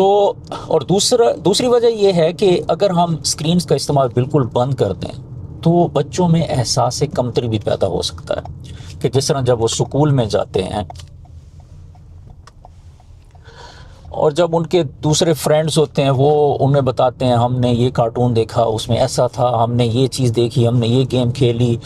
تو اور دوسری وجہ یہ ہے کہ اگر ہم اسکرینس کا استعمال بالکل بند کر دیں تو بچوں میں احساس کمتری بھی پیدا ہو سکتا ہے کہ جس طرح جب وہ سکول میں جاتے ہیں اور جب ان کے دوسرے فرینڈز ہوتے ہیں وہ انہیں بتاتے ہیں ہم نے یہ کارٹون دیکھا اس میں ایسا تھا، ہم نے یہ چیز دیکھی، ہم نے یہ گیم کھیلی،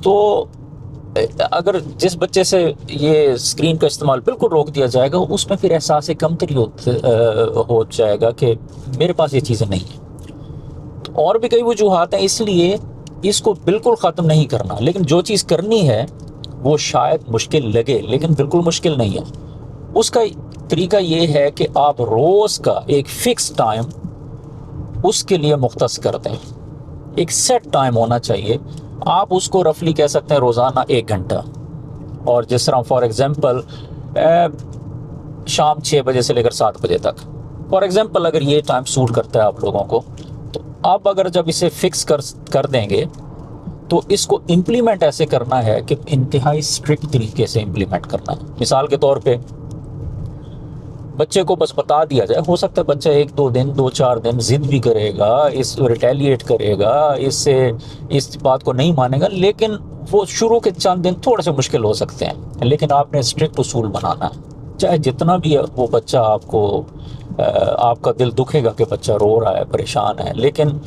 تو اگر جس بچے سے یہ اسکرین کا استعمال بالکل روک دیا جائے گا اس میں پھر احساس کمتری ہو جائے گا کہ میرے پاس یہ چیزیں نہیں ہیں۔ اور بھی کئی وجوہات ہیں، اس لیے اس کو بالکل ختم نہیں کرنا، لیکن جو چیز کرنی ہے وہ شاید مشکل لگے لیکن بالکل مشکل نہیں ہے۔ اس کا طریقہ یہ ہے کہ آپ روز کا ایک فکس ٹائم اس کے لیے مختص کر دیں، ایک سیٹ ٹائم ہونا چاہیے۔ آپ اس کو رفلی کہہ سکتے ہیں روزانہ 1 گھنٹہ، اور جس طرح فار ایگزامپل شام 6 بجے سے لے کر 7 بجے تک، فار ایگزامپل اگر یہ ٹائم سوٹ کرتا ہے آپ لوگوں کو، تو آپ اگر جب اسے فکس کر دیں گے تو اس کو امپلیمنٹ ایسے کرنا ہے کہ انتہائی اسٹرکٹ طریقے سے امپلیمنٹ کرنا ہے۔ مثال کے طور پہ بچے کو بس بتا دیا جائے، ہو سکتا ہے بچہ 1-2 دن 2-4 دن ضد بھی کرے گا، ریٹیلیٹ کرے گا، اس بات کو نہیں مانے گا، لیکن وہ شروع کے چند دن تھوڑے سے مشکل ہو سکتے ہیں، لیکن آپ نے اسٹرکٹ اصول بنانا ہے، چاہے جتنا بھی وہ بچہ آپ کا دل دکھے گا کہ بچہ رو رہا ہے، پریشان ہے، لیکن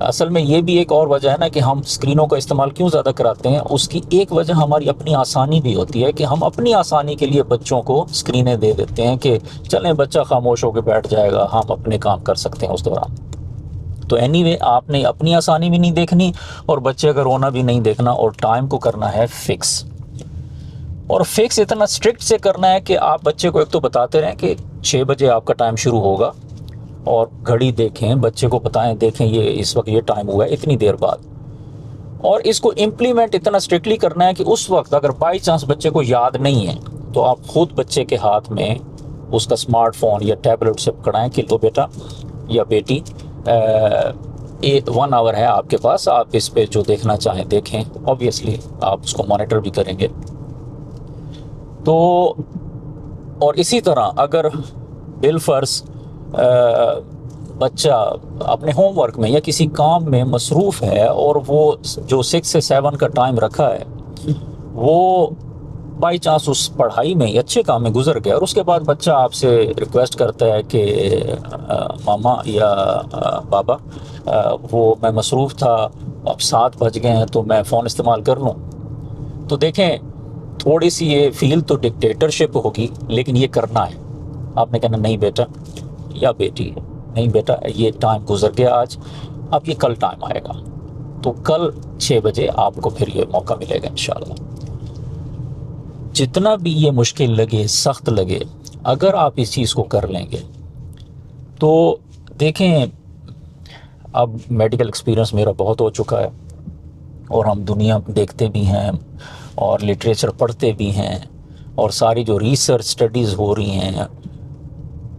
اصل میں یہ بھی ایک اور وجہ ہے نا کہ ہم اسکرینوں کا استعمال کیوں زیادہ کراتے ہیں۔ اس کی ایک وجہ ہماری اپنی آسانی بھی ہوتی ہے کہ ہم اپنی آسانی کے لیے بچوں کو اسکرینیں دے دیتے ہیں کہ چلیں بچہ خاموش ہو کے بیٹھ جائے گا، ہم اپنے کام کر سکتے ہیں اس دوران۔ تو اینی وے آپ نے اپنی آسانی بھی نہیں دیکھنی اور بچے کا رونا بھی نہیں دیکھنا، اور ٹائم کو کرنا ہے فکس، اور فکس اتنا اسٹرکٹ سے کرنا ہے کہ آپ بچے کو ایک تو بتاتے رہیں کہ 6 بجے آپ کا ٹائم شروع ہوگا، اور گھڑی دیکھیں، بچے کو بتائیں دیکھیں یہ اس وقت یہ ٹائم ہوا ہے اتنی دیر بعد، اور اس کو امپلیمنٹ اتنا اسٹرکٹلی کرنا ہے کہ اس وقت اگر بائی چانس بچے کو یاد نہیں ہے تو آپ خود بچے کے ہاتھ میں اس کا اسمارٹ فون یا ٹیبلٹ سے پکڑائیں کہ لو بیٹا یا بیٹی 1 آور ہے آپ کے پاس، آپ اس پہ جو دیکھنا چاہیں دیکھیں، اوبیسلی آپ اس کو مانیٹر بھی کریں گے۔ تو اور اسی طرح اگر بالفرض بچہ اپنے ہوم ورک میں یا کسی کام میں مصروف ہے اور وہ جو 6 سے 7 کا ٹائم رکھا ہے وہ بائی چانس اس پڑھائی میں اچھے کام میں گزر گیا، اور اس کے بعد بچہ آپ سے ریکویسٹ کرتا ہے کہ ماما یا بابا وہ میں مصروف تھا، اب 7 بج گئے ہیں تو میں فون استعمال کر لوں، تو دیکھیں تھوڑی سی یہ فیل تو ڈکٹیٹرشپ ہوگی، لیکن یہ کرنا ہے۔ آپ نے کہنا نہیں بیٹا یا بیٹی، نہیں بیٹا یہ ٹائم گزر گیا آج، اب یہ کل ٹائم آئے گا، تو کل 6 بجے آپ کو پھر یہ موقع ملے گا انشاءاللہ۔ جتنا بھی یہ مشکل لگے، سخت لگے، اگر آپ اس چیز کو کر لیں گے تو دیکھیں، اب میڈیکل ایکسپیرینس میرا بہت ہو چکا ہے، اور ہم دنیا دیکھتے بھی ہیں اور لٹریچر پڑھتے بھی ہیں، اور ساری جو ریسرچ سٹڈیز ہو رہی ہیں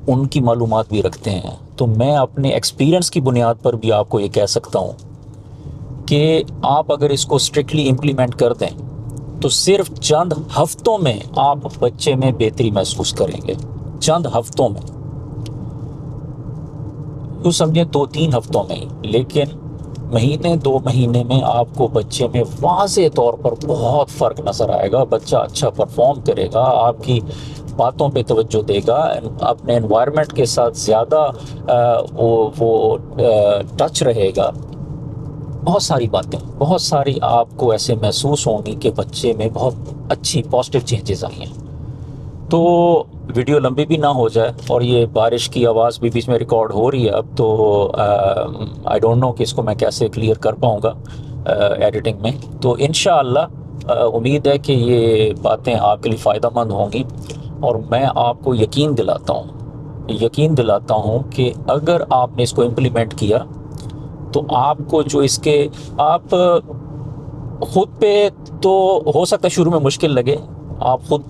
ان کی معلومات بھی رکھتے ہیں، تو میں اپنے ایکسپیرینس کی بنیاد پر بھی آپ کو یہ کہہ سکتا ہوں کہ آپ اگر اس کو اسٹرکٹلی امپلیمنٹ کر دیں تو صرف چند ہفتوں میں آپ بچے میں بہتری محسوس کریں گے، چند ہفتوں میں، تو سمجھیں 2-3 ہفتوں میں ہی، لیکن مہینے 2 مہینے میں آپ کو بچے میں واضح طور پر بہت فرق نظر آئے گا، بچہ اچھا پرفارم کرے گا، آپ کی باتوں پہ توجہ دے گا، اپنے انوائرمنٹ کے ساتھ زیادہ وہ ٹچ رہے گا، بہت ساری آپ کو ایسے محسوس ہوں گی کہ بچے میں بہت اچھی پازیٹیو چینجز آئی ہیں۔ تو ویڈیو لمبی بھی نہ ہو جائے، اور یہ بارش کی آواز بھی بیچ میں ریکارڈ ہو رہی ہے اب تو آئی ڈونٹ نو کہ اس کو میں کیسے کلیئر کر پاؤں گا ایڈیٹنگ میں، تو انشاءاللہ امید ہے کہ یہ باتیں آپ کے لیے فائدہ مند ہوں گی، اور میں آپ کو یقین دلاتا ہوں کہ اگر آپ نے اس کو امپلیمنٹ کیا تو آپ کو جو اس کے آپ خود پہ تو ہو سکتا ہے شروع میں مشکل لگے، آپ خود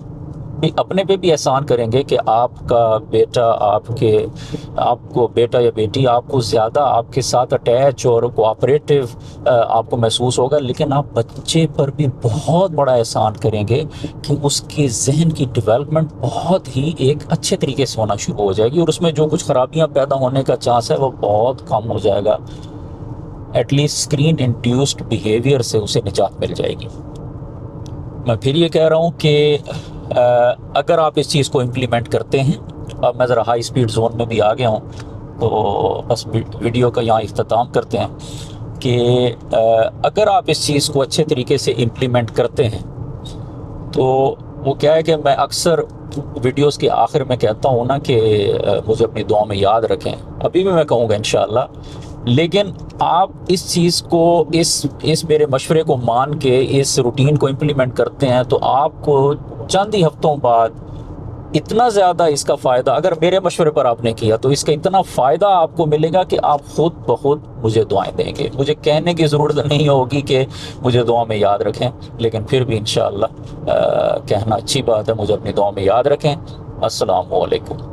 بھی اپنے پہ بھی احسان کریں گے کہ آپ کا بیٹا آپ کو بیٹا یا بیٹی آپ کو زیادہ آپ کے ساتھ اٹیچ اور کوآپریٹو آپ کو محسوس ہوگا، لیکن آپ بچے پر بھی بہت بڑا احسان کریں گے کہ اس کے ذہن کی ڈیولپمنٹ بہت ہی ایک اچھے طریقے سے ہونا شروع ہو جائے گی، اور اس میں جو کچھ خرابیاں پیدا ہونے کا چانس ہے وہ بہت کم ہو جائے گا، at least screen induced behaviour سے اسے نجات مل جائے گی۔ میں پھر یہ کہہ رہا ہوں کہ اگر آپ اس چیز کو امپلیمنٹ کرتے ہیں، اب میں ذرا ہائی سپیڈ زون میں بھی آ گیا ہوں، تو بس ویڈیو کا یہاں اختتام کرتے ہیں کہ اگر آپ اس چیز کو اچھے طریقے سے امپلیمنٹ کرتے ہیں تو وہ کیا ہے کہ میں اکثر ویڈیوز کے آخر میں کہتا ہوں نا کہ مجھے اپنی دعا میں یاد رکھیں، ابھی بھی میں کہوں گا انشاءاللہ، لیکن آپ اس چیز کو اس میرے مشورے کو مان کے اس روٹین کو امپلیمنٹ کرتے ہیں تو آپ کو چند ہی ہفتوں بعد اتنا زیادہ اس کا فائدہ، اگر میرے مشورے پر آپ نے کیا تو اس کا اتنا فائدہ آپ کو ملے گا کہ آپ خود بخود مجھے دعائیں دیں گے، مجھے کہنے کی ضرورت نہیں ہوگی کہ مجھے دعا میں یاد رکھیں، لیکن پھر بھی انشاءاللہ کہنا اچھی بات ہے، مجھے اپنی دعا میں یاد رکھیں۔ السلام علیکم۔